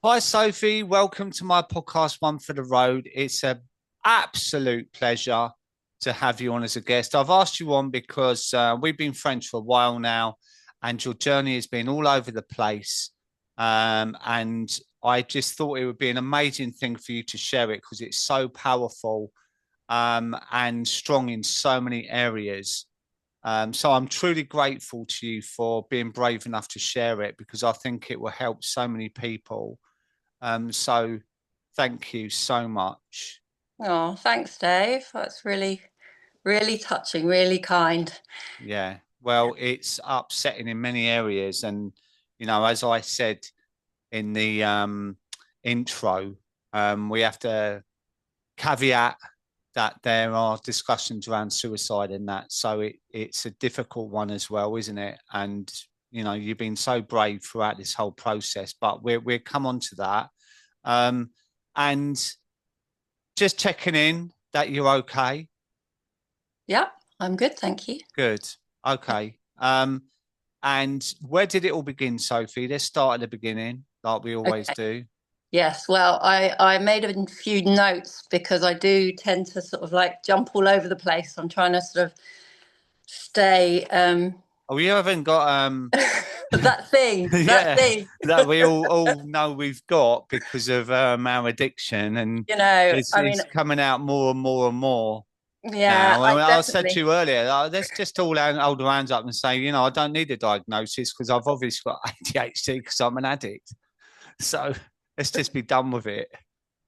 Hi, Sophie. Welcome to my podcast, One for the Road. It's an absolute pleasure to have you on as a guest. I've asked you on because we've been friends for a while now, and your journey has been all over the place. And I just thought it would be an amazing thing for you to share it because it's so powerful and strong in so many areas. So I'm truly grateful to you for being brave enough to share it because I think it will help so many people. So thank you so much. Oh, thanks, Dave. That's really, really touching, really kind. Yeah. Well, it's upsetting in many areas. And, as I said in the intro, we have to caveat that there are discussions around suicide in that. So it's a difficult one as well, isn't it? And, you've been so brave throughout this whole process, but we'll come on to that. Um, and just checking in that you're okay. Yeah, I'm good, thank you. Good. Okay. And where did it all begin, Sophie? Let's start at the beginning, like we always Okay. do. Yes, well, I made a few notes because I do tend to sort of like jump all over the place. I'm trying to sort of stay Oh, you haven't got that thing, that yeah, thing. that we all know we've got because of our addiction, and it's I mean, it's coming out more and more and more yeah, now. I And I said to definitely. you earlier, let's just all hold our hands up and say, I don't need a diagnosis because I've obviously got ADHD because I'm an addict. So let's just be done with it.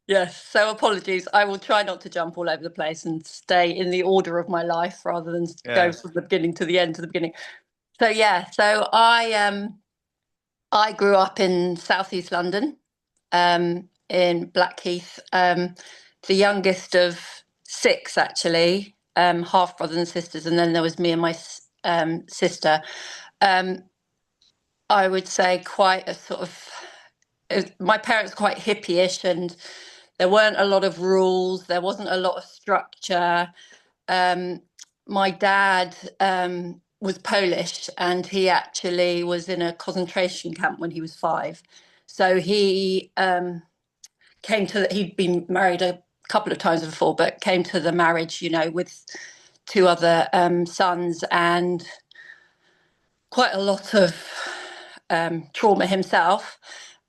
Yes, so apologies. I will try not to jump all over the place and stay in the order of my life rather than go Yeah. from the beginning to the end to the beginning. So yeah, so I grew up in southeast London, in Blackheath, the youngest of six actually, half brothers and sisters, and then there was me and my sister. Um, I would say quite a sort of my parents were quite hippie-ish, and there weren't a lot of rules. There wasn't a lot of structure. Um, my dad was Polish, and he actually was in a concentration camp when he was five. So he came to, he'd been married a couple of times before, but came to the marriage, with two other sons and quite a lot of trauma himself.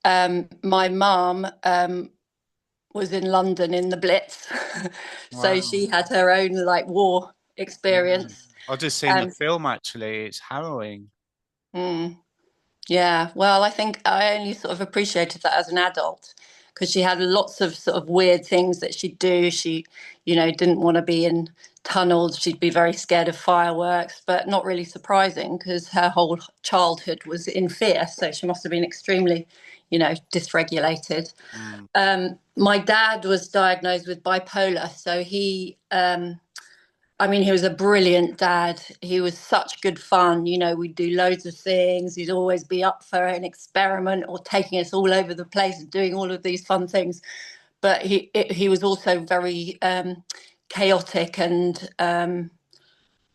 My mum was in London in the Blitz, so Wow. she had her own like war Yeah. experience. I've just seen the Um, film actually. It's harrowing. mm, yeah, well, I think I only sort of appreciated that as an adult because she had lots of sort of weird things that she'd do. She, didn't want to be in tunnels. She'd be very scared of fireworks, but not really surprising because her whole childhood was in fear. So she must have been extremely, dysregulated. Mm. My dad was diagnosed with bipolar, so he was a brilliant dad. He was such good fun. We'd do loads of things. He'd always be up for an experiment or taking us all over the place and doing all of these fun things. But he was also very chaotic, and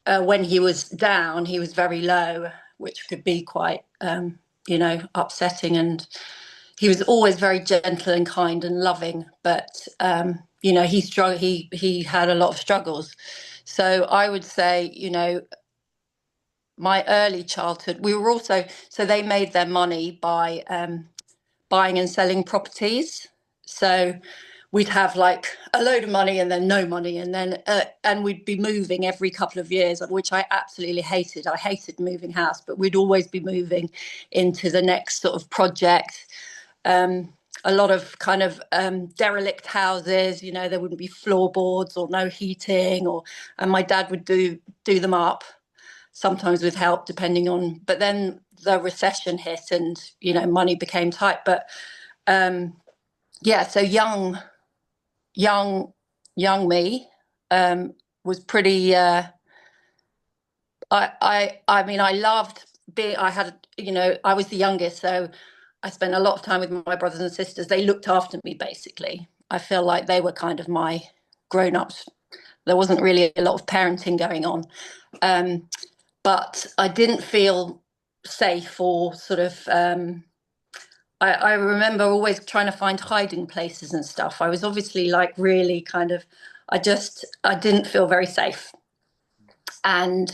when he was down, he was very low, which could be quite, upsetting. And he was always very gentle and kind and loving, but he struggled. He had a lot of struggles. So I would say, my early childhood, we were also, so they made their money by buying and selling properties. So we'd have like a load of money and then no money, and then and we'd be moving every couple of years, which I absolutely hated. I hated moving house, but we'd always be moving into the next sort of project. A lot of kind of derelict houses, there wouldn't be floorboards or no heating, and my dad would do them up, sometimes with help, depending on. But then the recession hit, and money became tight. But yeah, so young, young me was pretty. I loved being. I had, I was the youngest, so I spent a lot of time with my brothers and sisters. They looked after me basically. I feel like they were kind of my grown-ups. There wasn't really a lot of parenting going on, um, but I didn't feel safe or sort of I remember always trying to find hiding places and stuff. I was obviously like really kind of, I didn't feel very safe. And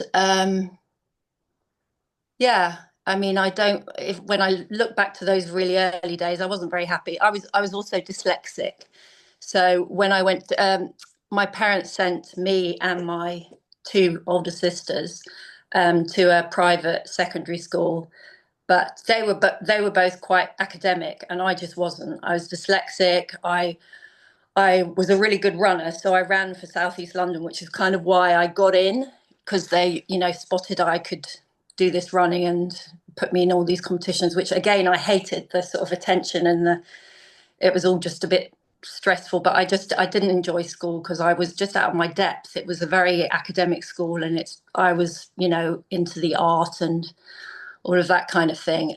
yeah, I mean, I don't, if when I look back to those really early days, I wasn't very happy. I was also dyslexic. So when I went, my parents sent me and my two older sisters to a private secondary school, but they were both quite academic, and I just wasn't. I was dyslexic. I was a really good runner, so I ran for Southeast London, which is kind of why I got in, because they, spotted I could do this running and put me in all these competitions, which again I hated the sort of attention and it was all just a bit stressful. But I didn't enjoy school because I was just out of my depth. It was a very academic school, and I was into the art and all of that kind of thing.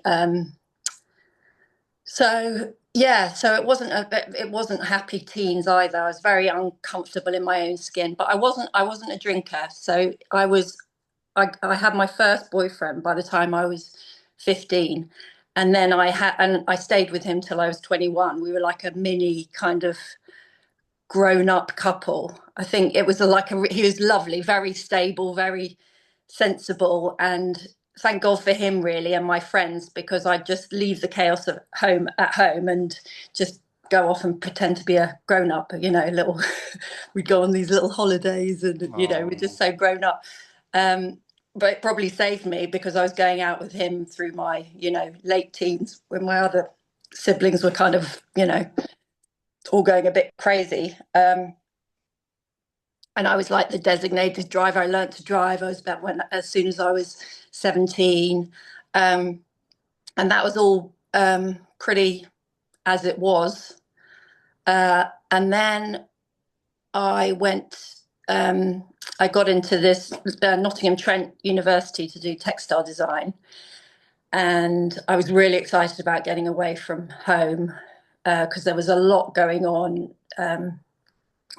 So yeah, so it wasn't happy teens either. I was very uncomfortable in my own skin, but I wasn't a drinker. So I had my first boyfriend by the time I was 15, and then I stayed with him till I was 21. We were like a mini kind of grown up couple. I think it was he was lovely, very stable, very sensible, and thank God for him really and my friends, because I'd just leave the chaos of home at home and just go off and pretend to be a grown up, little we'd go on these little holidays and we're just so grown up. But it probably saved me because I was going out with him through my, late teens when my other siblings were kind of, all going a bit crazy. And I was like the designated driver. I learned to drive. I was about as soon as I was 17. And that was all pretty as it was. And then I went, I got into this Nottingham Trent University to do textile design. And I was really excited about getting away from home because there was a lot going on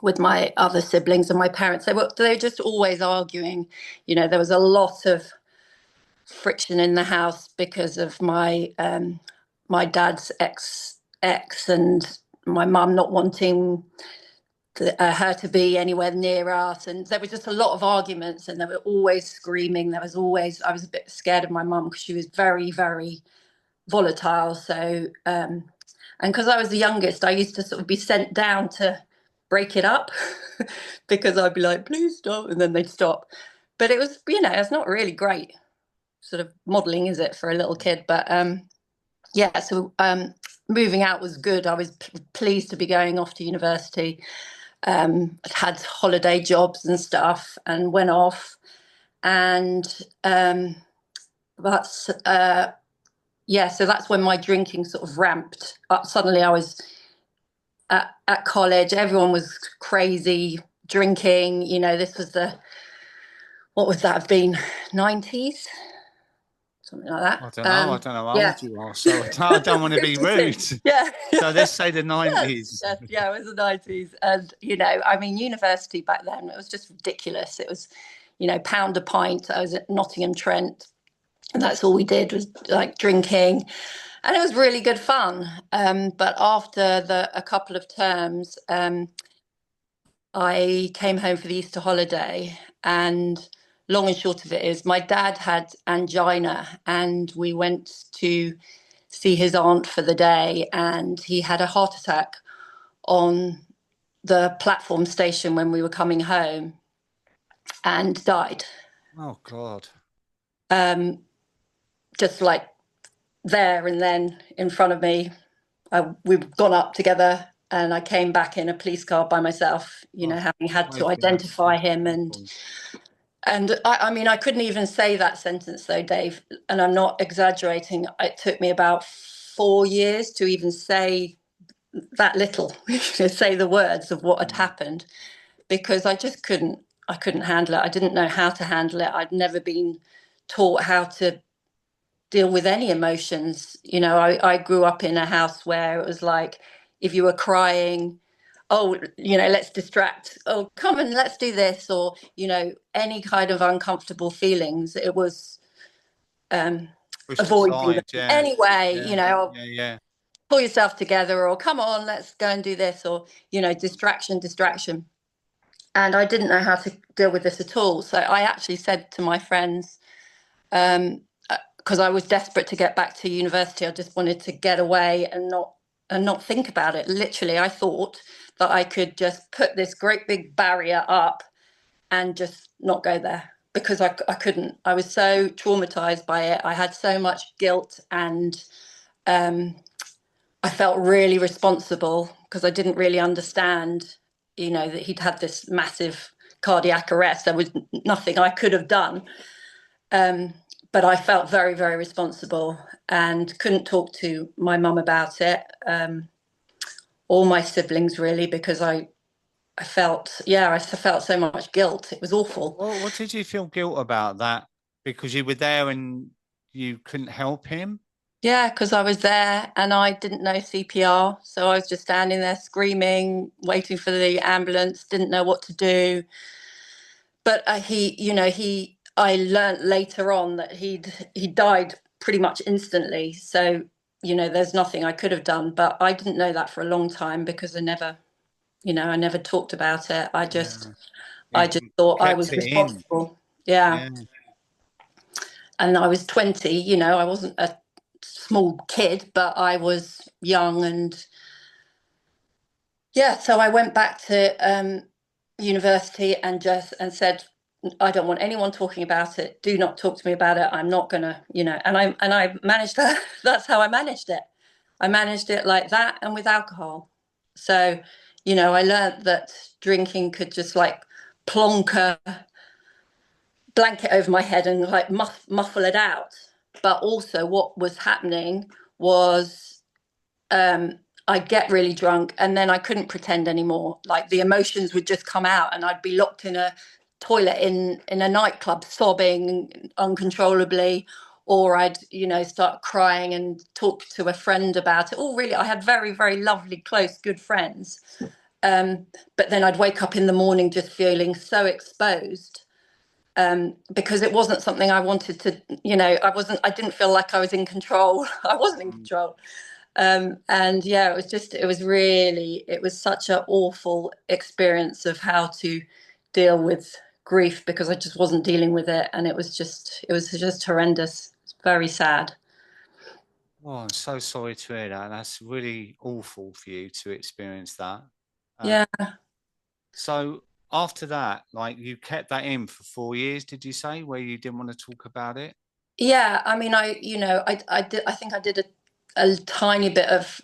with my other siblings and my parents. They were just always arguing. There was a lot of friction in the house because of my dad's ex and my mum not wanting her to be anywhere near us, and there was just a lot of arguments, and they were always screaming. I was a bit scared of my mum because she was very, very volatile. So and because I was the youngest, I used to sort of be sent down to break it up because I'd be like, please stop, and then they'd stop. But it was, it's not really great sort of modeling, is it, for a little kid? But yeah, so moving out was good. I was pleased to be going off to university. I'd had holiday jobs and stuff and went off. And that's, yeah, so that's when my drinking sort of ramped up. Suddenly I was at college, everyone was crazy drinking. This was what would that have been, 90s? Something like that. I don't know how Yeah. old you are, so I don't want to be rude. Yeah. So let's say the 90s. Yeah, it was the 90s. And, I mean, university back then, it was just ridiculous. It was, pound a pint. I was at Nottingham Trent, and that's all we did was like drinking. And it was really good fun. But after a couple of terms, I came home for the Easter holiday, and long and short of it is my dad had angina, and we went to see his aunt for the day, and he had a heart attack on the platform station when we were coming home and died. Oh God. Just like there and then in front of me. We've gone up together, and I came back in a police car by myself, having had to identify him. And I mean, I couldn't even say that sentence though, Dave, and I'm not exaggerating. It took me about 4 years to even say that little, say the words of what had happened, because I couldn't handle it. I didn't know how to handle it. I'd never been taught how to deal with any emotions. I grew up in a house where it was like, if you were crying, oh, let's distract. Oh, come and let's do this. Or, any kind of uncomfortable feelings. It was Pushed avoiding them. aside, yeah. Anyway, Yeah. pull yourself together, or come on, let's go and do this, or, distraction, distraction. And I didn't know how to deal with this at all. So I actually said to my friends, because I was desperate to get back to university, I just wanted to get away and not think about it. Literally, I thought that I could just put this great big barrier up and just not go there, because I couldn't. I was so traumatized by it. I had so much guilt, and um, I felt really responsible because I didn't really understand, that he'd had this massive cardiac arrest. There was nothing I could have done. Um, but I felt very, very responsible and couldn't talk to my mum about it, or my siblings really, because I felt, yeah, I felt so much guilt. It was awful. What did you feel guilt about that? Because you were there and you couldn't help him? Yeah, because I was there and I didn't know CPR. So I was just standing there screaming, waiting for the ambulance, didn't know what to do. But I learnt later on that he died pretty much instantly. So, there's nothing I could have done. But I didn't know that for a long time because I never talked about it. Yeah. I just You thought I kept was it in. responsible. Yeah. Yeah. And I was 20, I wasn't a small kid, but I was young. And yeah, so I went back to university and said, I don't want anyone talking about it. Do not talk to me about it. I'm not gonna, and I managed that. That's how I managed it. I managed it like that and with alcohol. So, I learned that drinking could just like plonk a blanket over my head and like muffle it out. But also, what was happening was I'd get really drunk and then I couldn't pretend anymore. Like the emotions would just come out, and I'd be locked in a toilet in a nightclub, sobbing uncontrollably, or I'd start crying and talk to a friend about it. Oh, really? I had very, very lovely, close, good friends. But then I'd wake up in the morning just feeling so exposed, because it wasn't something I wanted to, I didn't feel like I was in control. I wasn't in Mm. control. And yeah, it was such an awful experience of how to deal with grief, because I just wasn't dealing with it. And it was just horrendous. It's very sad. Oh, I'm so sorry to hear that. That's really awful for you to experience that. Yeah. So after that, like you kept that in for 4 years, did you say, where you didn't want to talk about it? Yeah. I mean, I think I did a tiny bit of,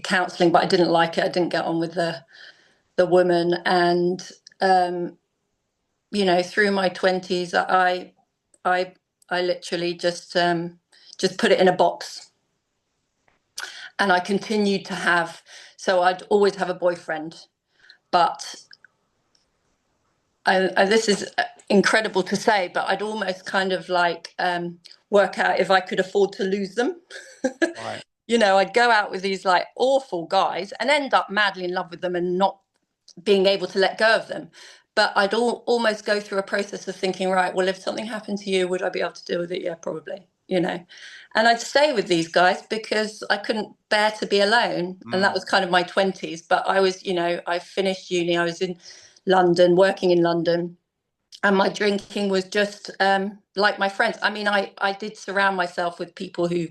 counseling, but I didn't like it. I didn't get on with the woman. And, through my 20s, I I literally just put it in a box, and I continued to have. So I'd always have a boyfriend, but this is incredible to say, but I'd almost kind of like work out if I could afford to lose them. Right. I'd go out with these like awful guys and end up madly in love with them and not being able to let go of them. But I'd almost go through a process of thinking, right, well, if something happened to you, would I be able to deal with it? Yeah, probably, And I'd stay with these guys because I couldn't bear to be alone. And that Mm. was kind of my 20s. But I was, I finished uni, I was in London, working in London. And my drinking was just like my friends. I mean, I did surround myself with people who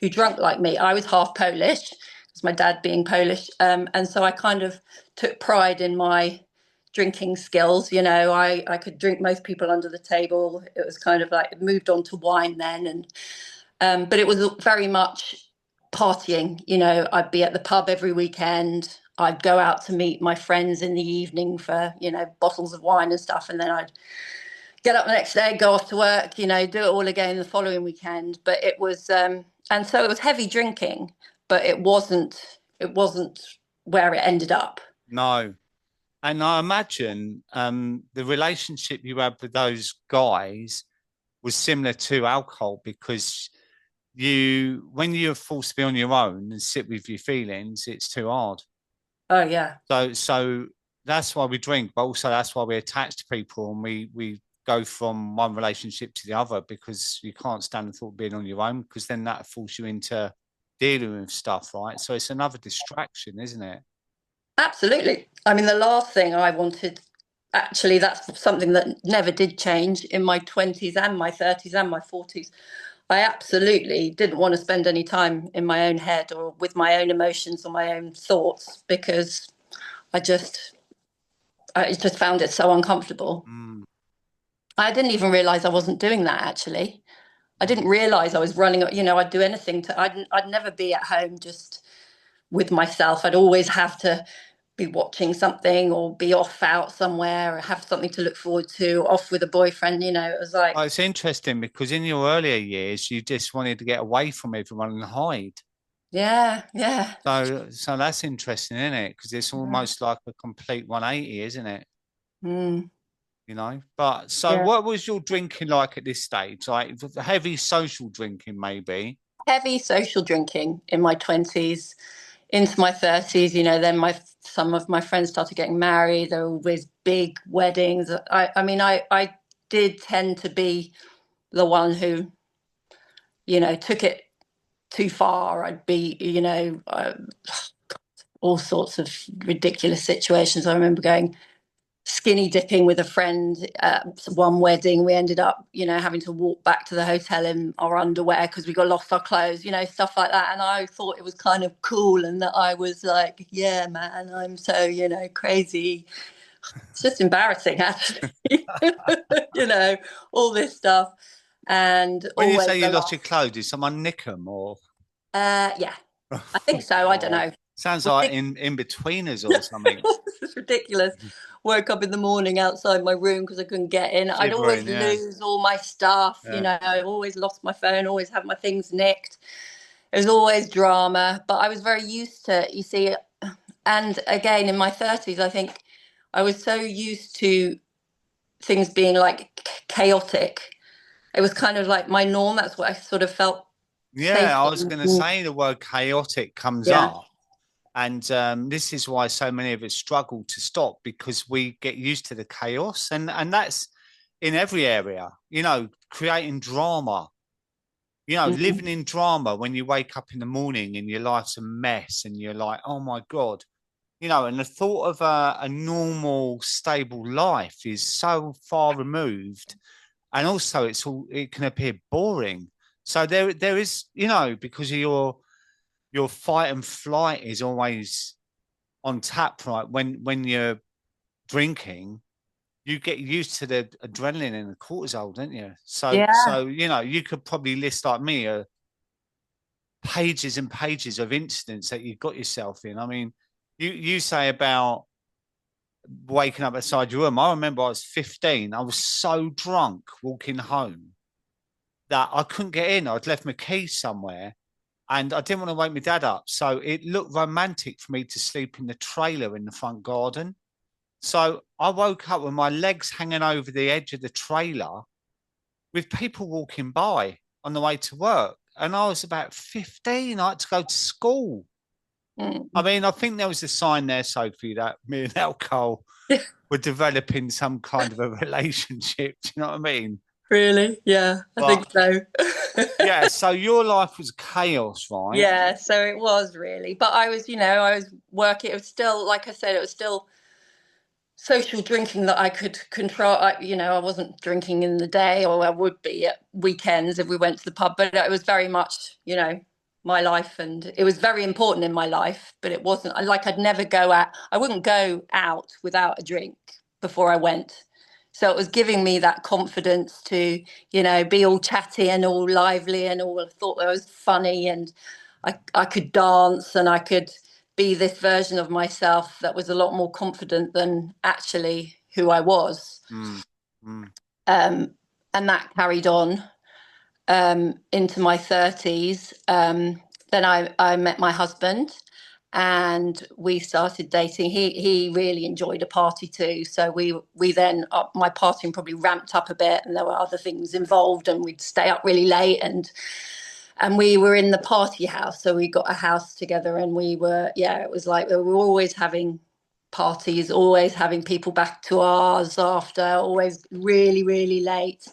drank like me. I was half Polish, because my dad being Polish, and so I kind of took pride in my drinking skills. I could drink most people under the table. It was kind of like it moved on to wine then, and but it was very much partying. I'd be at the pub every weekend. I'd go out to meet my friends in the evening for bottles of wine and stuff, and then I'd get up the next day, go off to work, do it all again the following weekend. But it was, and so it was heavy drinking, but it wasn't where it ended up. No. And I imagine the relationship you had with those guys was similar to alcohol, because when you're forced to be on your own and sit with your feelings, it's too hard. Oh yeah, So that's why we drink, but also that's why we attach to people and we go from one relationship to the other, because you can't stand the thought of being on your own, because then that forces you into dealing with stuff, right? So it's another distraction, isn't it? Absolutely. I mean, the last thing I wanted, actually, that's something that never did change in my 20s and my 30s and my 40s. I absolutely didn't want to spend any time in my own head or with my own emotions or my own thoughts because I just I just found it so uncomfortable. Mm, I didn't even realize I wasn't doing that actually. I mm. didn't realize I was running, I'd do anything I'd never be at home just with myself. I'd always have to be watching something or be off out somewhere or have something to look forward to, off with a boyfriend. It was like, Well, it's interesting because in your earlier years, you just wanted to get away from everyone and hide. yeah, yeah. So that's interesting, isn't it? Because it's Mm, almost like a complete 180, isn't it? mm, You know. But so, yeah. what was your drinking like at this stage? Like heavy social drinking, maybe? Heavy social drinking in my 20s, into my 30s. Then some of my friends started getting married. There were always big weddings. I did tend to be the one who, took it too far. I'd be, all sorts of ridiculous situations. I remember going skinny dipping with a friend at one wedding. We ended up, having to walk back to the hotel in our underwear because we got lost our clothes, stuff like that. And I thought it was kind of cool, and that I was like, yeah, man, I'm so, crazy. It's just embarrassing, actually, you know, all this stuff. And When you always say you the lost your loss. clothes, did someone nick them or? Yeah, I think Oh so. I don't God, know. sounds like in betweeners or something. It's ridiculous. Woke up in the morning outside my room because I couldn't get in. I'd always Shivering, yeah, lose all my stuff. yeah. I always lost my phone, always have my things nicked. It was always drama, but I was very used to it, you see. And again, in my 30s, I think I was so used to things being like chaotic. It was kind of like my norm. That's what I sort of felt safe Yeah, I was in. going to say the word chaotic comes Yeah. up. And this is why so many of us struggle to stop because we get used to the chaos. And that's in every area, creating drama, Mhm. living in drama when you wake up in the morning and your life's a mess and you're like, oh my God, and the thought of a normal, stable life is so far removed. And also it can appear boring. So there is, because of your fight and flight is always on tap, right? When you're drinking, you get used to the adrenaline and the cortisol, don't you? So Yeah. so you could probably list like me pages and pages of incidents that you got yourself in. I mean, you say about waking up outside your room. I remember I was 15. I was so drunk walking home that I couldn't get in. I'd left my keys somewhere and I didn't want to wake my dad up. So it looked romantic for me to sleep in the trailer in the front garden. So I woke up with my legs hanging over the edge of the trailer with people walking by on the way to work. And I was about 15. I had to go to school. I Mm. mean, I think there was a sign there, Sophie, that me and alcohol were developing some kind of a relationship. Do you know what I mean? Really? Yeah, I think But so. yeah, so your life was chaos, right? Yeah, so it was really. But I was working. It was still, like I said, it was still social drinking that I could control. I wasn't drinking in the day, or I would be at weekends if we went to the pub, but it was very much, my life, and it was very important in my life, but it wasn't like I'd never go out. I wouldn't go out without a drink before I went. So it was giving me that confidence to, be all chatty and all lively and all thought I was funny, and I could dance and I could be this version of myself that was a lot more confident than actually who I was. Mm, mm, Um, and that carried on into my 30s. Then I met my husband and we started dating. He really enjoyed a party too. So we then my partying probably ramped up a bit, and there were other things involved, and we'd stay up really late, and we were in the party house. So we got a house together, and it was like we were always having parties, always having people back to ours after, always really, really late.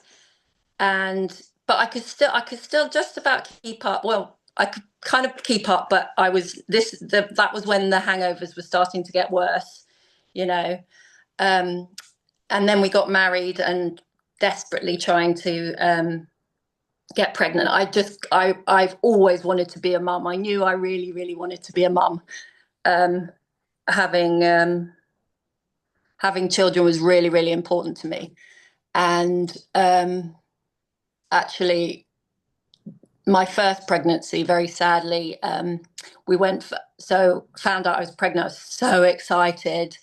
And but I could still just about keep up. Well, I could kind of keep up, but that was when the hangovers were starting to get worse, you know. Um, and then we got married and desperately trying to get pregnant. I've always wanted to be a mum. I knew I really, really wanted to be a mum. Um, having having children was really, really important to me. And actually, my first pregnancy, very sadly, found out I was pregnant. I was so excited,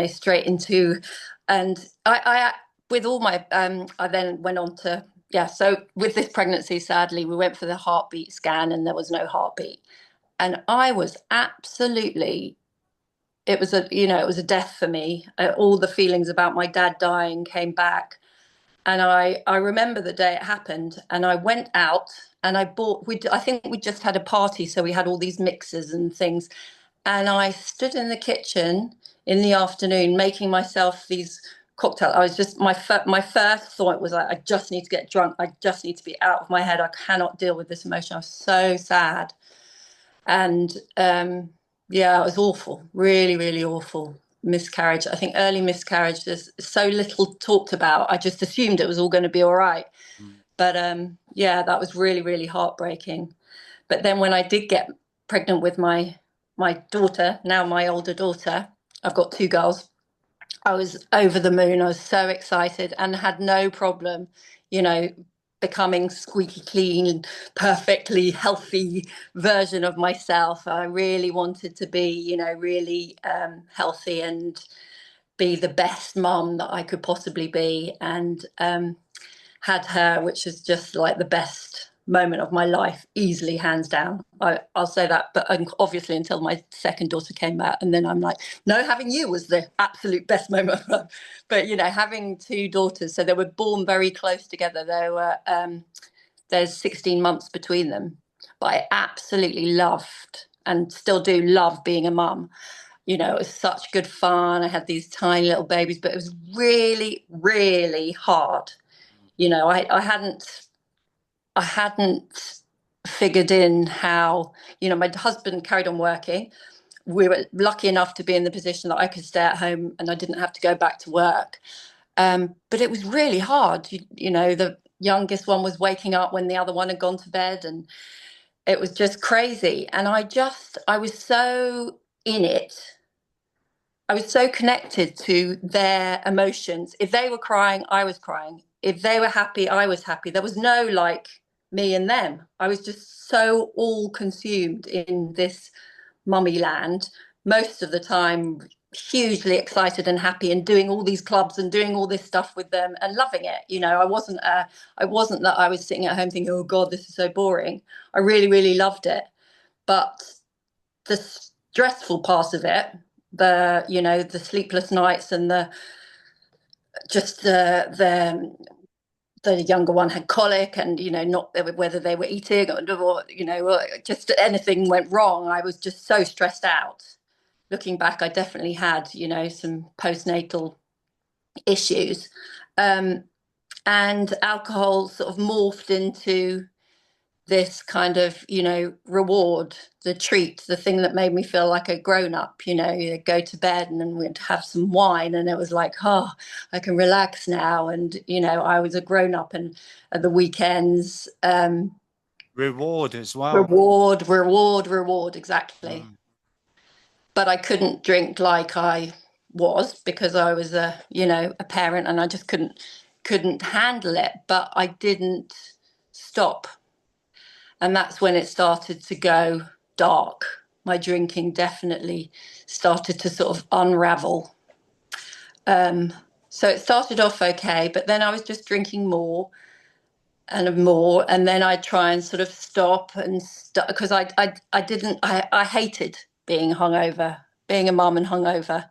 straight into, and I with all my, I then went on to, yeah. So with this pregnancy, sadly, we went for the heartbeat scan and there was no heartbeat. And I was absolutely, it was a death for me. All the feelings about my dad dying came back. And I remember the day it happened, and I went out and I think we just had a party. So we had all these mixers and things. And I stood in the kitchen in the afternoon making myself these cocktails. I was just, my first thought was like, I just need to get drunk. I just need to be out of my head. I cannot deal with this emotion. I was so sad. And yeah, it was awful, really, really awful. Miscarriage. I think early miscarriage, there's so little talked about. I just assumed it was all going to be all right. But yeah, that was really, really heartbreaking. But then when I did get pregnant with my daughter, now my older daughter, I've got two girls. I was over the moon. I was so excited and had no problem, you know, becoming squeaky clean, perfectly healthy version of myself. I really wanted to be, really healthy and be the best mum that I could possibly be. And had her, which is just like the best moment of my life, easily, hands down. I'll say that, but obviously until my second daughter came out, and then I'm like, no, having you was the absolute best moment. But having two daughters, so they were born very close together. There's 16 months between them, but I absolutely loved and still do love being a mum. It was such good fun. I had these tiny little babies, but it was really, really hard. I hadn't figured in how, my husband carried on working. We were lucky enough to be in the position that I could stay at home and I didn't have to go back to work. But it was really hard. The youngest one was waking up when the other one had gone to bed, and it was just crazy. And I was so in it. I was so connected to their emotions. If they were crying, I was crying. If they were happy, I was happy. There was no like me and them. I was just so all consumed in this mummy land, most of the time hugely excited and happy and doing all these clubs and doing all this stuff with them and loving it. I wasn't that I was sitting at home thinking, oh God, this is so boring. I really, really loved it. But the stressful part of it, the sleepless nights and the younger one had colic, and not whether they were eating or just anything went wrong. I was just so stressed out. Looking back, I definitely had some postnatal issues, and alcohol sort of morphed into this kind of reward, the treat, the thing that made me feel like a grown up. You'd go to bed and then we'd have some wine, and it was like, oh, I can relax now. And I was a grown up, and at the weekends, Reward as well. reward, exactly. Mm. But I couldn't drink like I was because I was a parent, and I just couldn't handle it. But I didn't stop. And that's when it started to go dark. My drinking definitely started to sort of unravel. So it started off okay, but then I was just drinking more and more, and then I'd try and sort of stop and because I hated being hungover, being a mum and hungover.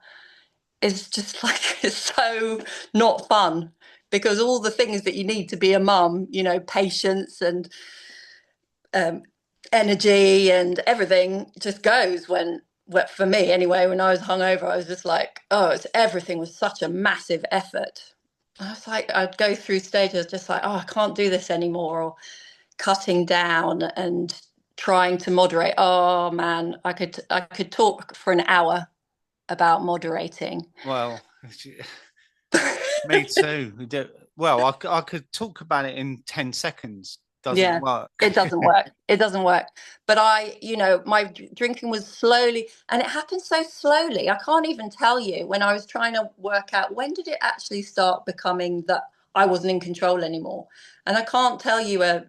It's just like it's so not fun, because all the things that you need to be a mum, patience and um, energy and everything just goes when, well, for me anyway, when I was hungover, I was just like, oh, everything was such a massive effort. I was like, I'd go through stages just like, oh, I can't do this anymore, or cutting down and trying to moderate. Oh man, I could talk for an hour about moderating. Well, me too. Well, I could talk about it in 10 seconds. Doesn't Yeah, work. it doesn't work. It doesn't work. But my drinking was slowly, and it happened so slowly. I can't even tell you when I was trying to work out when did it actually start becoming that I wasn't in control anymore. And I can't tell you a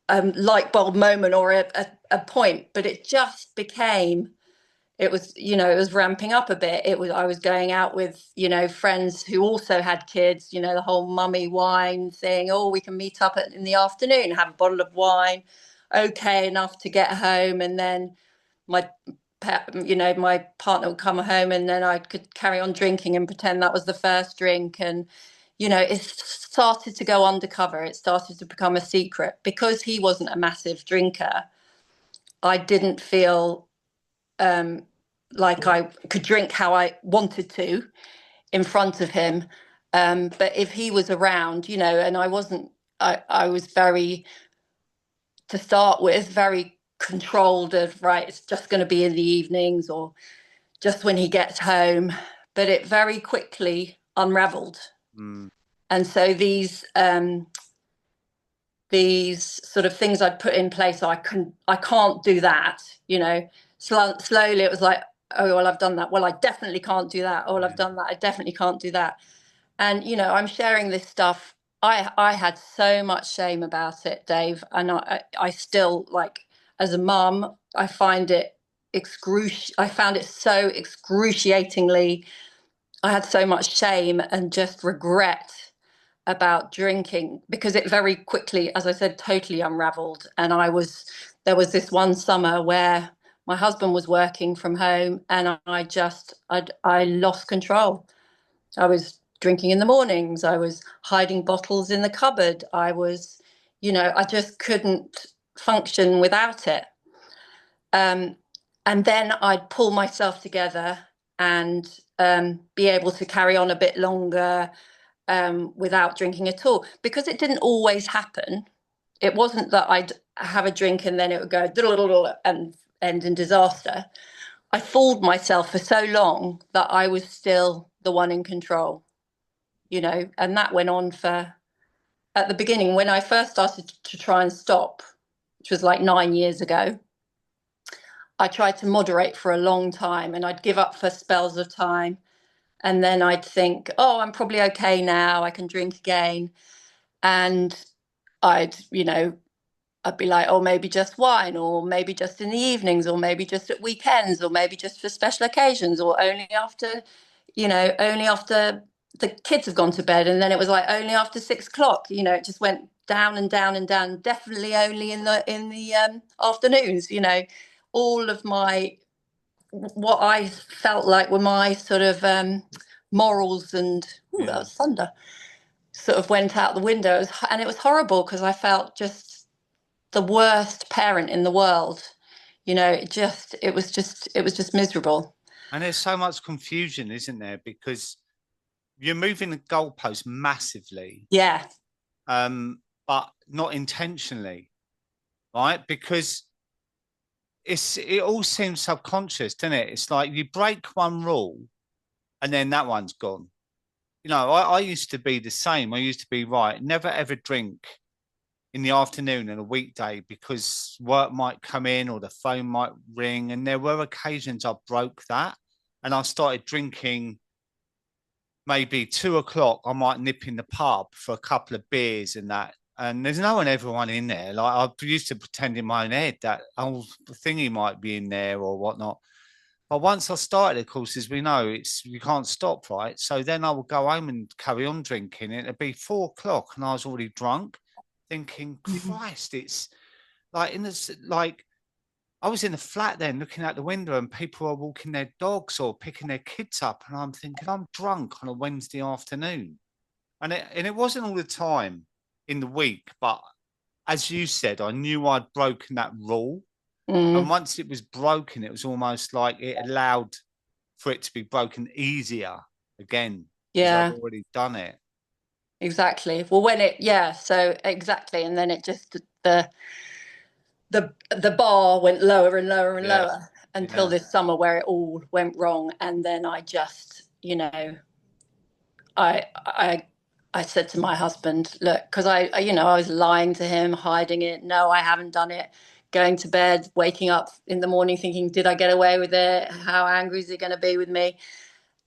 light bulb moment or a point, but it just became it was ramping up a bit. I was going out with friends who also had kids, the whole mummy wine thing. Oh, we can meet up in the afternoon, have a bottle of wine, okay enough to get home, and then my my partner would come home, and then I could carry on drinking and pretend that was the first drink. And it started to go undercover. It started to become a secret because he wasn't a massive drinker. I didn't feel um, like I could drink how I wanted to in front of him. But if he was around, and I wasn't, I was very, to start with, very controlled of, right, it's just going to be in the evenings or just when he gets home. But it very quickly unraveled. Mm, And so these sort of things I'd put in place, I can't do that, slowly it was like, oh, well, I've done that. Well, I definitely can't do that. Oh, well, I've yeah. done that. I definitely can't do that. And, I'm sharing this stuff. I had so much shame about it, Dave. And I still, like, as a mum, I found it so excruciatingly. I had so much shame and just regret about drinking because it very quickly, as I said, totally unraveled. And there was this one summer where my husband was working from home and I lost control. I was drinking in the mornings. I was hiding bottles in the cupboard. I just couldn't function without it. And then I'd pull myself together and be able to carry on a bit longer without drinking at all, because it didn't always happen. It wasn't that I'd have a drink and then it would go and end in disaster. I fooled myself for so long that I was still the one in control, and that went on for, at the beginning, when I first started to try and stop, which was like 9 years ago, I tried to moderate for a long time and I'd give up for spells of time. And then I'd think, oh, I'm probably okay now. I can drink again. And I'd, I'd be like, oh, maybe just wine, or maybe just in the evenings, or maybe just at weekends, or maybe just for special occasions, or only after the kids have gone to bed. And then it was like only after 6 o'clock. It just went down and down and down. Definitely only in the afternoons. All of my what I felt like were my sort of morals and that Yeah. was thunder sort of went out the window. And it was horrible because I felt just the worst parent in the world. It was just miserable. And there's so much confusion, isn't there? Because you're moving the goalpost massively, Yeah. but not intentionally, right? Because it all seems subconscious, doesn't it? It's like you break one rule and then that one's gone. I used to be the same. I used to be right, never ever drink in the afternoon on a weekday because work might come in or the phone might ring. And there were occasions I broke that and I started drinking maybe 2 o'clock. I might nip in the pub for a couple of beers and that. And there's no one, everyone in there. Like I used to pretend in my own head that old thingy might be in there or whatnot. But once I started, of course, as we know, it's you can't stop, right? So then I would go home and carry on drinking. It'd be 4 o'clock and I was already drunk, thinking, Mhm. Christ, it's like like I was in the flat then looking out the window and people are walking their dogs or picking their kids up. And I'm thinking, I'm drunk on a Wednesday afternoon. And it wasn't all the time in the week, but as you said, I knew I'd broken that rule. And Mm, once it was broken, it was almost like it allowed for it to be broken easier again because I'd yeah, already done it. exactly. Well, yeah, so exactly. And then it just, the bar went lower and lower and Yeah. lower until Yeah. this summer where it all went wrong. And then I just, I I I said to my husband, look, because I was lying to him, hiding it. No, I haven't done it. Going to bed, waking up in the morning thinking, did I get away with it? How angry is he going to be with me?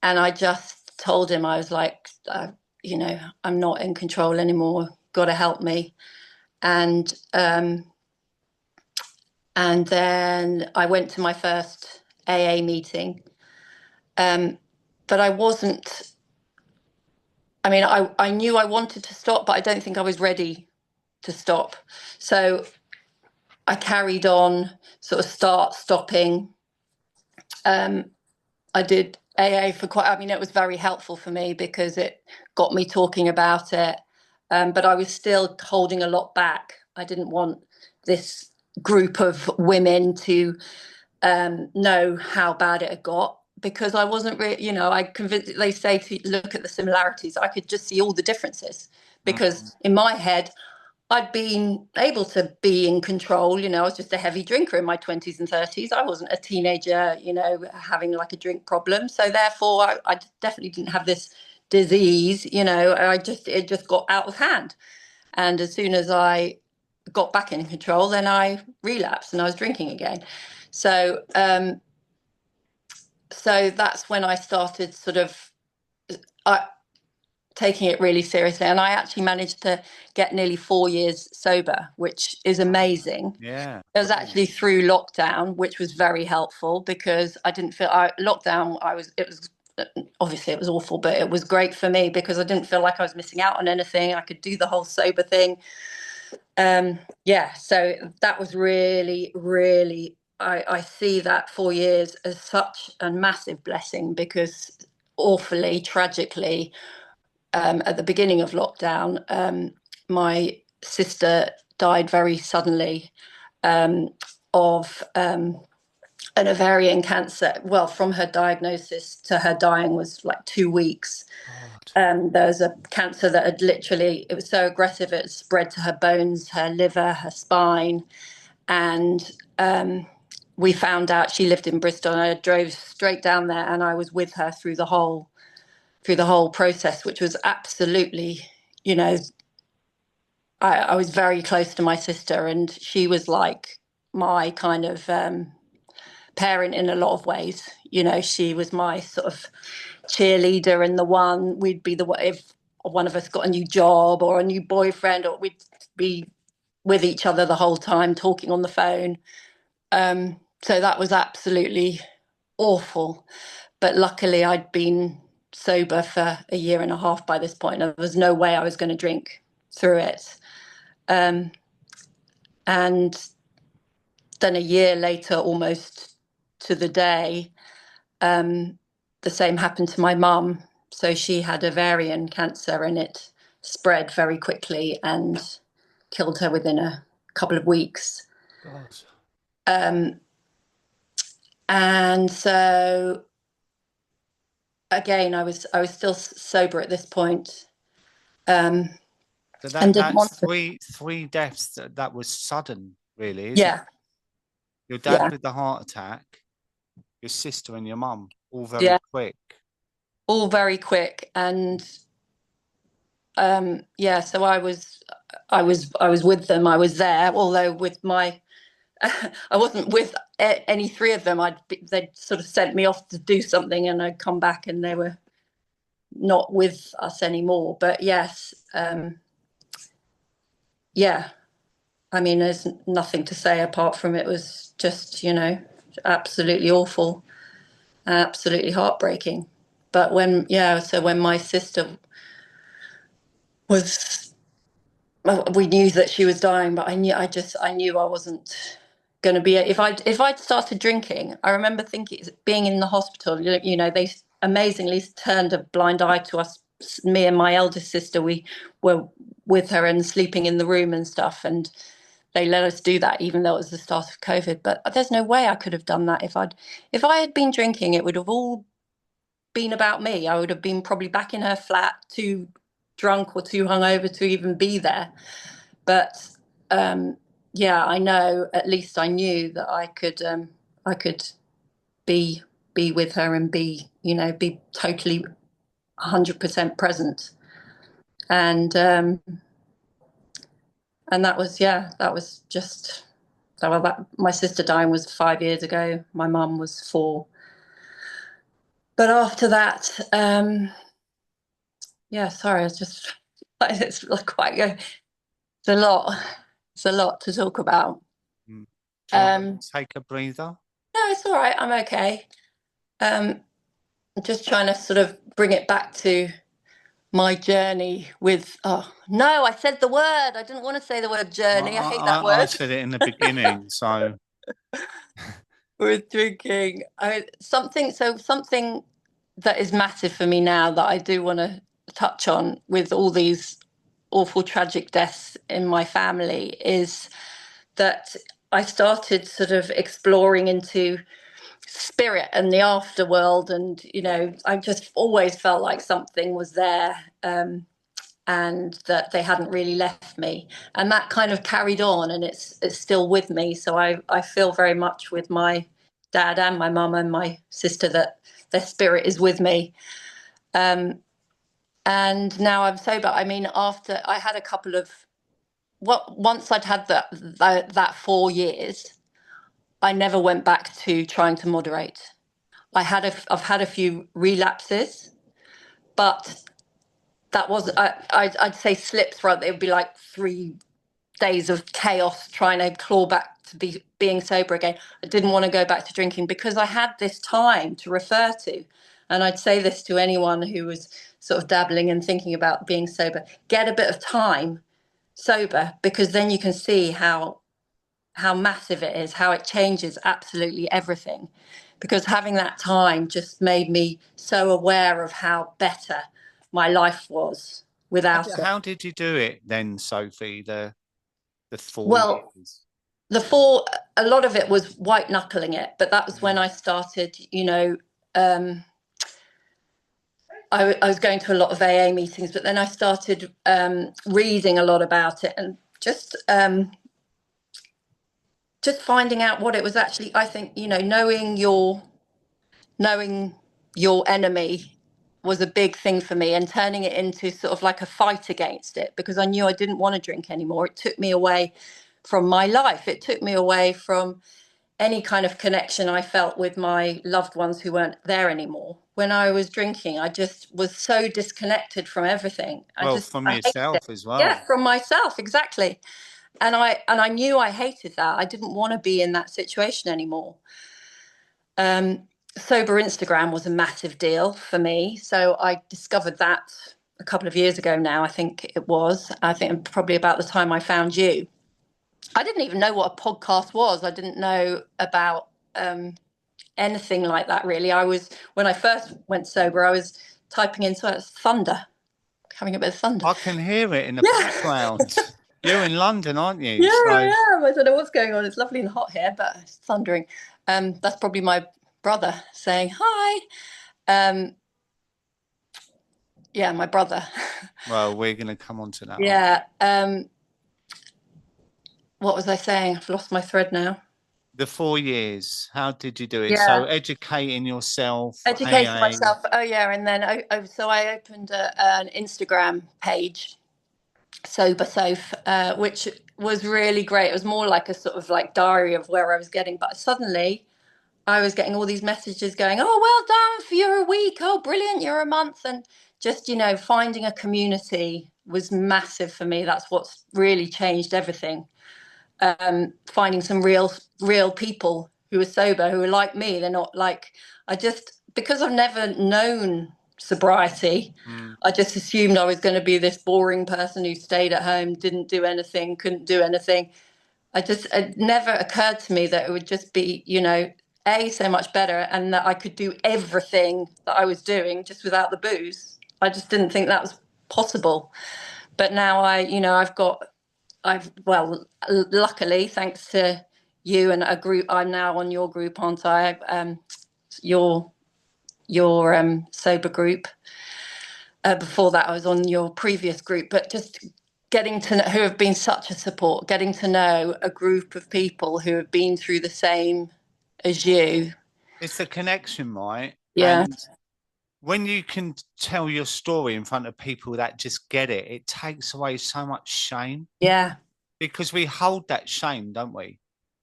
And I just told him, I was like, I'm not in control anymore. Got to help me. And and then I went to my first AA meeting. But I wasn't. I mean, I knew I wanted to stop, but I don't think I was ready to stop. So I carried on, sort of stopping. I did AA for quite, I mean, it was very helpful for me because it got me talking about it. But I was still holding a lot back. I didn't want this group of women to know how bad it had got because I wasn't really, I convinced, they say to look at the similarities. I could just see all the differences Mm. because in my head, I'd been able to be in control. I was just a heavy drinker in my 20s and 30s. I wasn't a teenager, having like a drink problem. So therefore, I definitely didn't have this disease. It just got out of hand. And as soon as I got back in control, then I relapsed and I was drinking again. So, so that's when I started sort of. Taking it really seriously. And I actually managed to get nearly 4 years sober, which is amazing. Yeah. It was Brilliant. actually through lockdown, which was very helpful because I didn't feel lockdown. It was obviously it was awful, but it was great for me because I didn't feel like I was missing out on anything. I could do the whole sober thing. Yeah, so that was really, really. I see that 4 years as such a massive blessing because awfully, tragically, at the beginning of lockdown, my sister died very suddenly of an ovarian cancer. Well, from her diagnosis to her dying was like 2 weeks. God. There was a cancer that had literally, it was so aggressive, it spread to her bones, her liver, her spine. And we found out she lived in Bristol and I drove straight down there and I was with her through the whole process, which was absolutely, you know, I was very close to my sister, and she was like my kind of parent in a lot of ways. She was my sort of cheerleader, and the one we'd be the if one of us got a new job or a new boyfriend, or we'd be with each other the whole time talking on the phone. So that was absolutely awful. But luckily, I'd been sober for a year and a half by this point. There was no way I was going to drink through it. Um, and then a year later, almost to the day, the same happened to my mum. So she had ovarian cancer and it spread very quickly and killed her within a couple of weeks. God. Um, and so again, I was still sober at this point, um, So and didn't that's want to. three deaths that was sudden, really, isn't it? Yeah, Your dad yeah, with the heart attack, your sister and your mum, all very yeah, quick. all very quick. And yeah, so I was with them. I was there, although with my I wasn't with any three of them. They'd sort of sent me off to do something, and I'd come back, and they were not with us anymore. But yes, yeah. I mean, there's nothing to say apart from it was just, absolutely awful, absolutely heartbreaking. But so when my sister was, well, we knew that she was dying, but I knew I wasn't going to be. If I'd started drinking, I remember thinking, being in the hospital, they amazingly turned a blind eye to us. Me and my eldest sister, we were with her and sleeping in the room and stuff, and they let us do that even though it was the start of COVID. But there's no way I could have done that if I had been drinking. It would have all been about me. I would have been probably back in her flat, too drunk or too hungover to even be there. But yeah, I know, at least I knew that I could be be with her and be, be totally 100% present. And that was, yeah, that was just, so my sister dying was 5 years ago. My mum was 4. But after that, yeah, sorry, it's just, it's quite, it's a lot. It's a lot to talk about. Mm. Do you want Um, to take a breather? no, it's all right. I'm okay. Um, I'm just trying to sort of bring it back to my journey with, oh, no, I said the word. I didn't want to say the word Well, journey. I hate that I word. said it in the beginning, so With drinking. Something that is massive for me now that I do want to touch on with all these awful tragic deaths in my family is that I started sort of exploring into spirit and the afterworld, and I just always felt like something was there, and that they hadn't really left me, and that kind of carried on, and it's still with me. So I feel very much with my dad and my mum and my sister that their spirit is with me. And now I'm sober. I mean, after I had a couple of, once I'd had that 4 years, I never went back to trying to moderate. I've had a few relapses, but that was I'd say slips. Right, it would be like 3 days of chaos trying to claw back to being sober again. I didn't want to go back to drinking because I had this time to refer to. And I'd say this to anyone who was sort of dabbling and thinking about being sober: get a bit of time sober, because then you can see how massive it is, how it changes absolutely everything. Because having that time just made me so aware of how better my life was without it. how did you do it then, Sophie? The four Well, years. the four, a lot of it was white knuckling it, but that was when Mm. I started, um, I was going to a lot of AA meetings, but then I started reading a lot about it, and just finding out what it was actually. I think, knowing your enemy was a big thing for me, and turning it into sort of like a fight against it, because I knew I didn't want to drink anymore. It took me away from my life. It took me away from any kind of connection I felt with my loved ones who weren't there anymore. When I was drinking, I just was so disconnected from everything. Well, from I hated it. yourself as Yeah, well. from myself, exactly. And I knew I hated that. I didn't want to be in that situation anymore. Um, Sober Instagram was a massive deal for me. So I discovered that a couple of years ago now, I think it was. I think probably about the time I found you. I didn't even know what a podcast was. I didn't know about anything like that, really. When I first went sober, I was typing in thunder, having a bit of thunder. I can hear it in the Yeah, background. You're in London, aren't you? yeah, So, I am. I don't know what's going on. It's lovely and hot here, but it's thundering. That's probably my brother saying hi. Um, yeah, my brother. well, we're going to come on to that. Yeah. What was I saying? I've lost my thread now. The 4 years, how did you do it? So, Yeah. educating yourself, Educating AA. myself. Oh, yeah. And then, so I opened an Instagram page, Sober Soph, which was really great. It was more like a sort of like diary of where I was getting. But suddenly I was getting all these messages going, oh, well done, for you're a week. Oh, brilliant, you're a month. And just, finding a community was massive for me. That's what's really changed everything. Finding some real people who are sober, who are like me. They're not like, because I've never known sobriety, Mm. I just assumed I was going to be this boring person who stayed at home, didn't do anything, couldn't do anything. It never occurred to me that it would just be, so much better, and that I could do everything that I was doing just without the booze. I just didn't think that was possible. But now well, luckily, thanks to you and a group, I'm now on your group, aren't I? Your sober group. Before that, I was on your previous group, but just getting to know, who have been such a support, getting to know a group of people who have been through the same as you. It's the connection, right? Yeah, And when you can tell your story in front of people that just get it, it takes away so much shame yeah, because we hold that shame, don't we?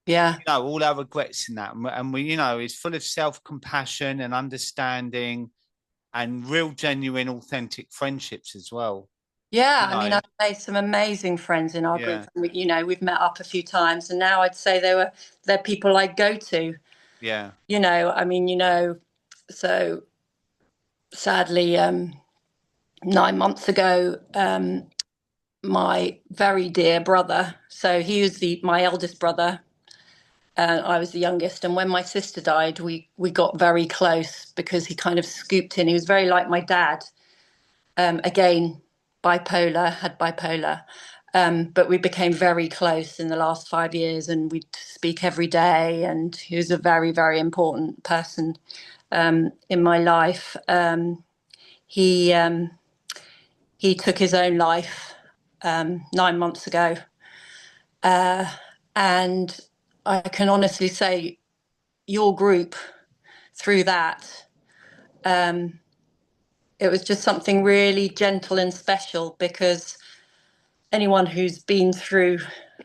yeah, All our regrets in that, and we, it's full of self-compassion and understanding and real, genuine, authentic friendships as well. yeah. You I mean, know, I've made some amazing friends in our group. yeah, We've met up a few times, and now I'd say they're people I go to. yeah, I mean, so sadly, 9 months ago, my very dear brother. So he was my eldest brother, and I was the youngest. And when my sister died, we got very close because he kind of scooped in. He was very like my dad. Again, had bipolar. But we became very close in the last 5 years, and we'd speak every day. And he was a very, very important person in my life. He he took his own life 9 months ago, and I can honestly say your group through that, it was just something really gentle and special because anyone who's been through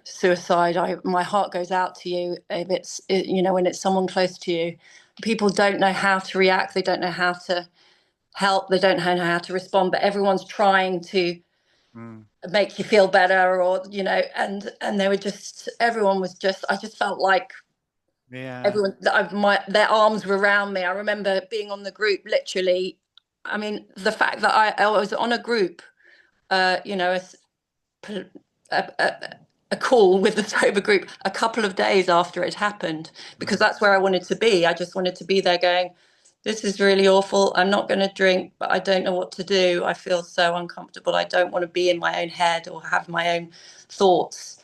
suicide, my heart goes out to you. If when it's someone close to you, people don't know how to react. They don't know how to help. They don't know how to respond, but everyone's trying to mm, make you feel better, or and they were just, everyone was just, I just felt like yeah. everyone, their arms were around me. I remember being on the group literally. I mean, the fact that I was on a group, a, a, a call with the sober group a couple of days after it happened, because Mm. that's where I wanted to be. I just wanted to be there going, this is really awful. I'm not going to drink, but I don't know what to do. I feel so uncomfortable. I don't want to be in my own head or have my own thoughts.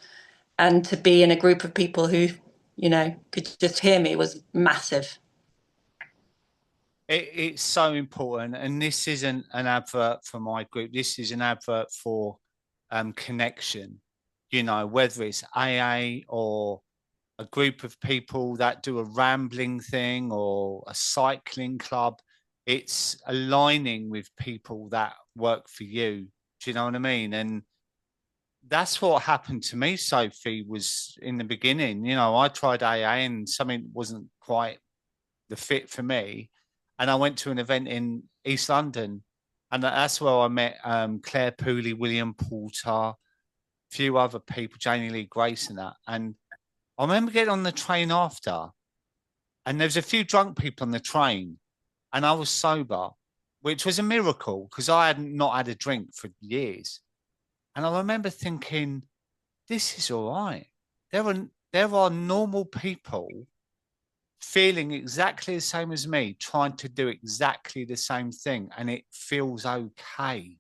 And to be in a group of people who, could just hear me was massive. It's so important, and this isn't an advert for my group. This is an advert for connection. Whether it's AA or a group of people that do a rambling thing or a cycling club, it's aligning with people that work for you. Do you know what I mean? And that's what happened to me, Sophie, was in the beginning. I tried AA and something wasn't quite the fit for me. And I went to an event in East London, and that's where I met Claire Pooley, William Porter, a few other people, Janie Lee Grace, and that. And I remember getting on the train after, and there was a few drunk people on the train, and I was sober, which was a miracle because I had not had a drink for years. And I remember thinking, this is all right. There are normal people feeling exactly the same as me, trying to do exactly the same thing, and it feels okay.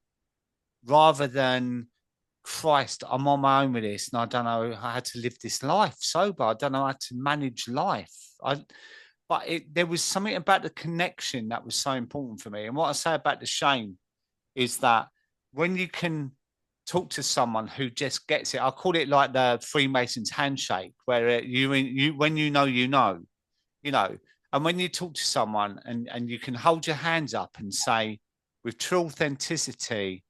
Rather than, Christ, I'm on my own with this, and I don't know how to live this life sober. I don't know how to manage life. There was something about the connection that was so important for me. And what I say about the shame is that when you can talk to someone who just gets it, I call it like the Freemasons handshake, where you when you know, you know, and when you talk to someone and you can hold your hands up and say, with true authenticity,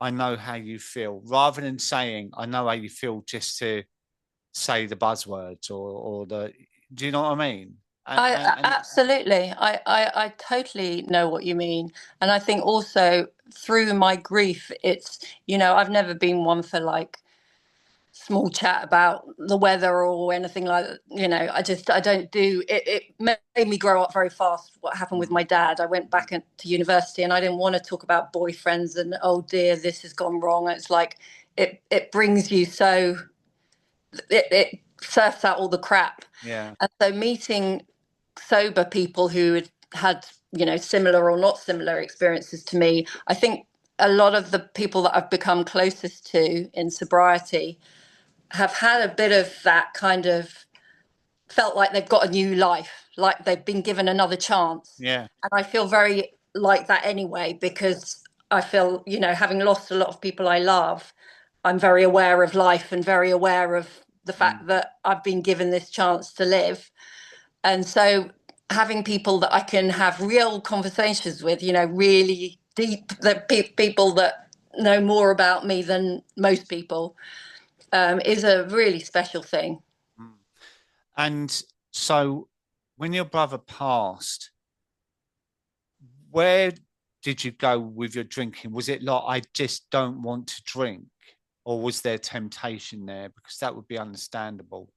I know how you feel, rather than saying, I know how you feel just to say the buzzwords or the, do you know what I mean? And Absolutely. I totally know what you mean. And I think also through my grief, it's, I've never been one for like small chat about the weather or anything like that. I don't do it. It made me grow up very fast. What happened with my dad? I went back to university and I didn't want to talk about boyfriends and, oh dear, this has gone wrong. It's like it brings you so, it surfs out all the crap. yeah, And so meeting sober people who had similar or not similar experiences to me, I think a lot of the people that I've become closest to in sobriety have had a bit of that kind of, felt like they've got a new life, like they've been given another chance. yeah, And I feel very like that anyway, because I feel, having lost a lot of people I love, I'm very aware of life and very aware of the Mm. fact that I've been given this chance to live. And so having people that I can have real conversations with, really deep, people that know more about me than most people, is a really special thing. Mm. And so when your brother passed, where did you go with your drinking? Was it like, I just don't want to drink? Or was there temptation there? Because that would be understandable.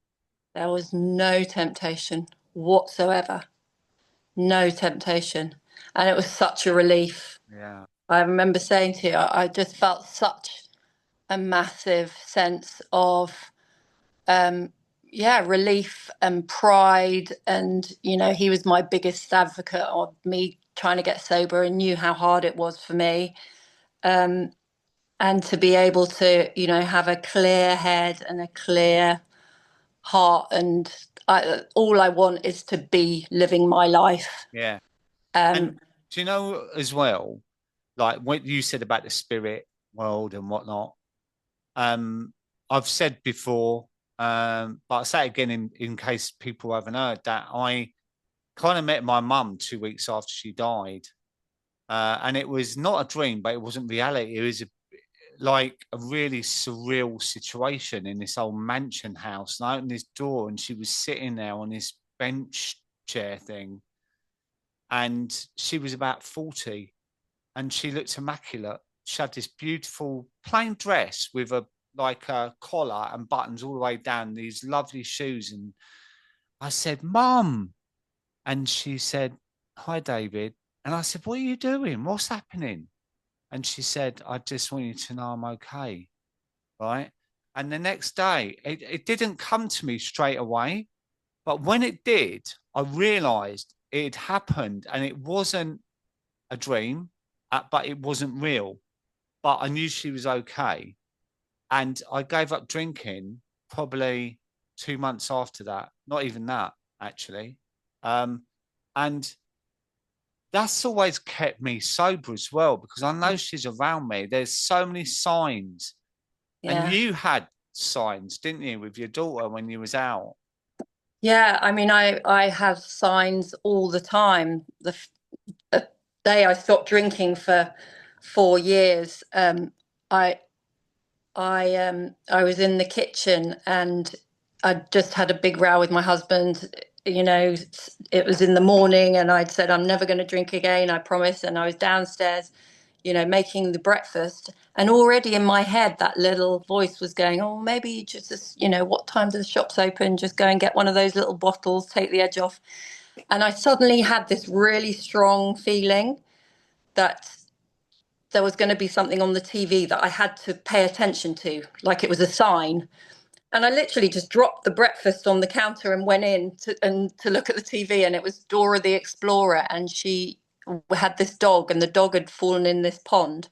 There was no temptation whatsoever, no temptation. And it was such a relief. Yeah. I remember saying to you, I just felt such a massive sense of, um, yeah, relief and pride. And, he was my biggest advocate of me trying to get sober and knew how hard it was for me. Um, and to be able to, have a clear head and a clear heart. And all I want is to be living my life. Yeah. And Um, do you know as well, like what you said about the spirit world and whatnot? Um, I've said before, but I'll say it again in case people haven't heard that I kind of met my mum 2 weeks after she died. And it was not a dream, but it wasn't reality. It was like a really surreal situation in this old mansion house. And I opened this door and she was sitting there on this bench chair thing. And she was about 40 and she looked immaculate. She had this beautiful plain dress with a like a collar and buttons all the way down, these lovely shoes. And I said, Mum. And she said, Hi, David. And I said, What are you doing? What's happening? And she said, I just want you to know I'm okay. Right. And the next day, it didn't come to me straight away. But when it did, I realized it had happened and it wasn't a dream, but it wasn't real. But I knew she was okay. And I gave up drinking probably 2 months after that. Not even that, actually. Um, and that's always kept me sober as well because I know she's around me. There's so many signs. And yeah. you had signs, didn't you, with your daughter when you was out? Yeah, I mean, I have signs all the time. The day I stopped drinking for 4 years, I I was in the kitchen and I just had a big row with my husband. It was in the morning and I'd said I'm never going to drink again, I promise. And I was downstairs, making the breakfast. And already in my head, that little voice was going, oh, maybe just, what time do the shops open? Just go and get one of those little bottles, take the edge off. And I suddenly had this really strong feeling that there was going to be something on the TV that I had to pay attention to, like it was a sign. And I literally just dropped the breakfast on the counter and went in to look at the TV. And it was Dora the Explorer. And she had this dog, and the dog had fallen in this pond.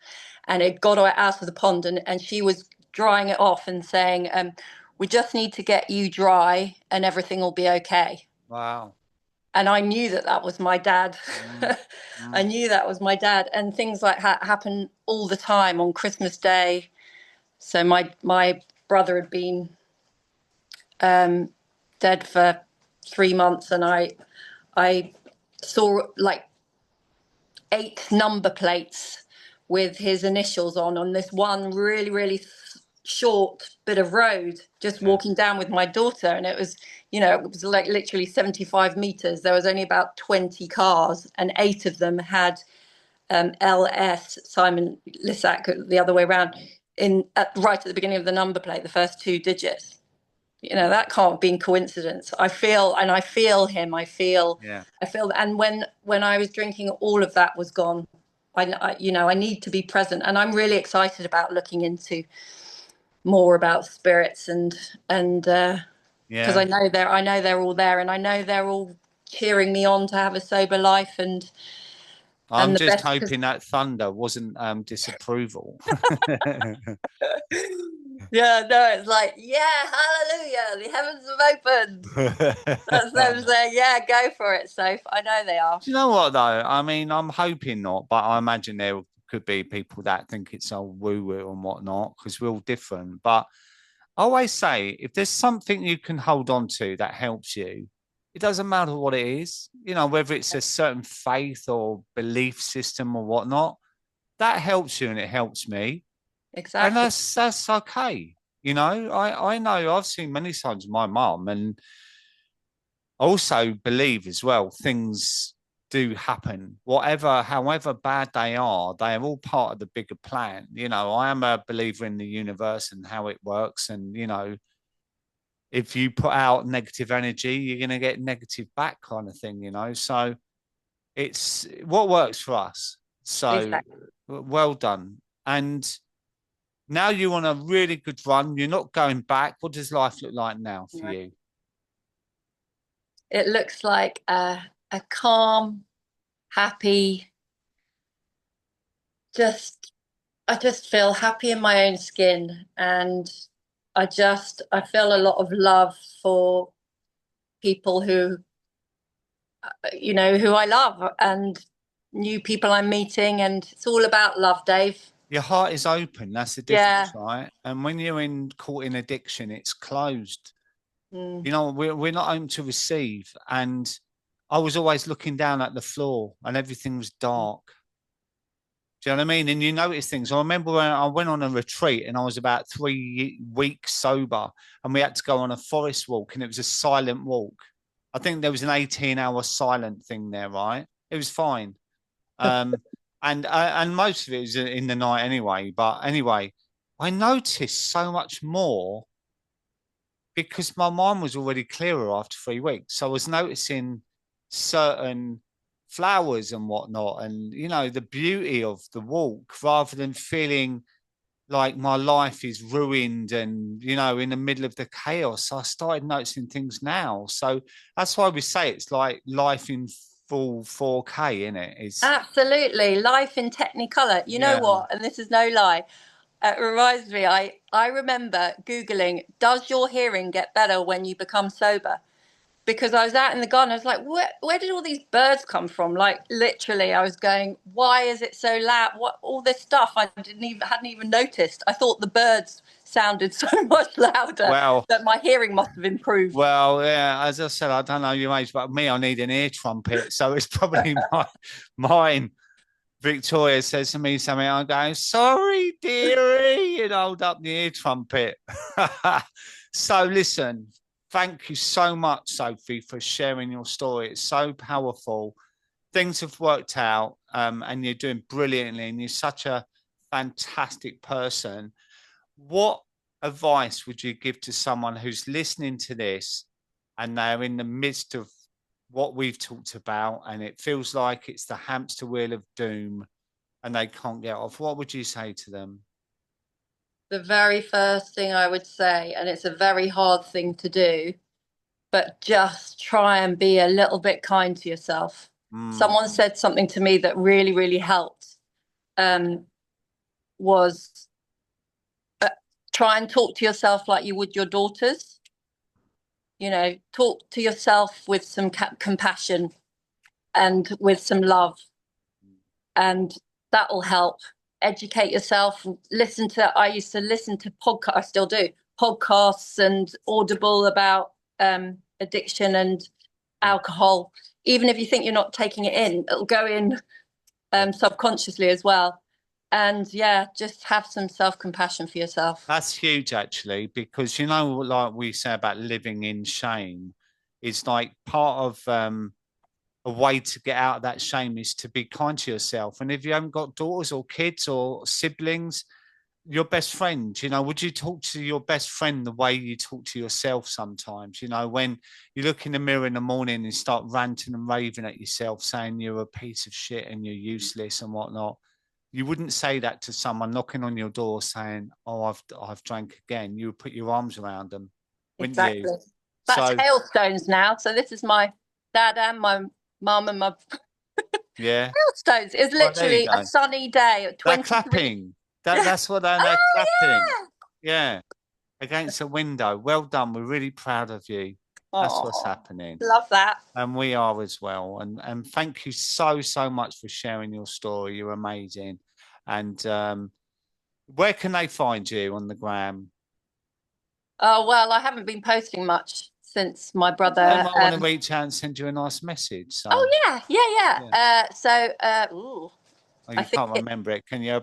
And it got her out of the pond. And she was drying it off and saying, we just need to get you dry and everything will be okay. Wow. And I knew that that was my dad. Mm, I mm, knew that was my dad. And things like that happen all the time on Christmas Day. So my brother had been dead for 3 months, and I saw like 8 number plates with his initials on this one really short bit of road, just yeah. walking down with my daughter. And it was like literally 75 meters. There was only about 20 cars and 8 of them had LS, Simon Lissac, the other way around, right at the beginning of the number plate, the first 2 digits. That can't have been coincidence. I feel him. Yeah. I feel, and when I was drinking, all of that was gone. I need to be present, and I'm really excited about looking into more about spirits and because Yeah. I know they're all there, and I know they're all cheering me on to have a sober life and I'm the just best. Because hoping that thunder wasn't disapproval. yeah, no, it's like, yeah, hallelujah, the heavens have opened. That's them saying, yeah, go for it, Soph. I know they are. Do you know what though? I mean, I'm hoping not, but I imagine they're could be people that think it's all woo-woo and whatnot, because we're all different. But I always say, if there's something you can hold on to that helps you, it doesn't matter what it is, whether it's a certain faith or belief system or whatnot, that helps you and it helps me. And Exactly. that's okay. I know I've seen many sides of my mum, and also believe as well things do happen, however bad they are all part of the bigger plan. I am a believer in the universe and how it works, and if you put out negative energy, you're going to get negative back, kind of thing. So it's what works for us. So Exactly. well done. And now you're on a really good run, you're not going back. What does life look like now for Right. you? It looks like a calm, happy, just I just feel happy in my own skin, and I feel a lot of love for people who who I love, and new people I'm meeting, and it's all about love, Dave. Your heart is open. That's the difference, Yeah. right? And when you're caught in addiction, it's closed. Mm. We're not open to receive. And I was always looking down at the floor, and everything was dark. Do you know what I mean? And you notice things. I remember when I went on a retreat and I was about 3 weeks sober, and we had to go on a forest walk, and it was a silent walk. I think there was an 18-hour silent thing there, right? It was fine. Um, and most of it was in the night anyway. But anyway, I noticed so much more because my mind was already clearer after 3 weeks. So I was noticing certain flowers and whatnot, and the beauty of the walk, rather than feeling like my life is ruined and in the middle of the chaos. I started noticing things now. So that's why we say it's like life in full 4K, isn't it? It's Absolutely. Life in Technicolor. You know yeah. what? And this is no lie. It reminds me, I remember Googling, does your hearing get better when you become sober? Because I was out in the garden, I was like, where did all these birds come from? Like literally, I was going, why is it so loud? What all this stuff I hadn't even noticed. I thought the birds sounded so much louder Well, that my hearing must have improved. well, yeah. As I said, I don't know your age, but me, I need an ear trumpet, so it's probably mine. Victoria says to me something, I go, sorry, dearie, and hold up the ear trumpet. So listen, thank you so much, Sophie, for sharing your story. It's so powerful. Things have worked out, and you're doing brilliantly, and you're such a fantastic person. What advice would you give to someone who's listening to this and they're in the midst of what we've talked about, and it feels like it's the hamster wheel of doom and they can't get off? What would you say to them? The very first thing I would say, and it's a very hard thing to do, but just try and be a little bit kind to yourself. Mm, Someone said something to me that really, really helped. Um, was try and talk to yourself like you would your daughters. Talk to yourself with some compassion and with some love, and that will help. Educate yourself. I used to listen to podcasts, I still do, podcasts and Audible about addiction and alcohol. Even if you think you're not taking it in, it'll go in subconsciously as well. And yeah, just have some self-compassion for yourself. that's huge, actually, because like we say about living in shame, it's like part of a way to get out of that shame is to be kind to yourself. And if you haven't got daughters or kids or siblings, your best friend, would you talk to your best friend the way you talk to yourself sometimes? When you look in the mirror in the morning and start ranting and raving at yourself, saying you're a piece of shit and you're useless and whatnot, you wouldn't say that to someone knocking on your door saying, "Oh, I've drank again." You would put your arms around them, wouldn't you? Exactly. That's So hailstones now. So this is my dad and my mum and my yeah, hailstones. It's well, there you literally a go. sunny day at They're 23. clapping. That's what they're Oh clapping. Yeah, against a window. Well done. We're really proud of you. yeah. That's what's Oh, happening. love that. And we are as well. And thank you so, so much for sharing your story. You're amazing. And where can they find you on the gram? Oh, well, I haven't been posting much since my They brother. might want to reach out and send you a nice message. So Oh, yeah, yeah, yeah. yeah. Ooh, Oh, I you think can't it. remember it, can you?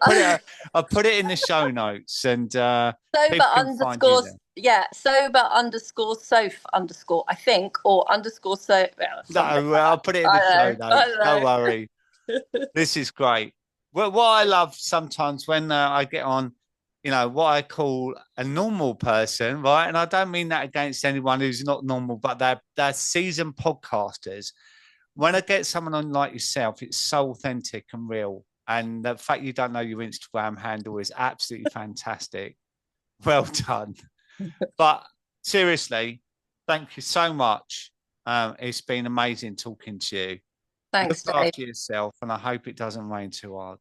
I'll put it in the show notes, and Sober people can find you underscore, there. yeah, sober underscore Soph underscore, I think, or underscore so, well, something No, like well, I'll that. put it in the show I notes. Don't don't worry. know. This is great. Well, what I love sometimes when I get on, what I call a normal person, right? And I don't mean that against anyone who's not normal, but they're seasoned podcasters. When I get someone on like yourself, it's so authentic and real. And the fact you don't know your Instagram handle is absolutely fantastic. Well done. But seriously, thank you so much. It's been amazing talking to you. Look Thanks, Dave. after yourself, and I hope it doesn't rain too hard.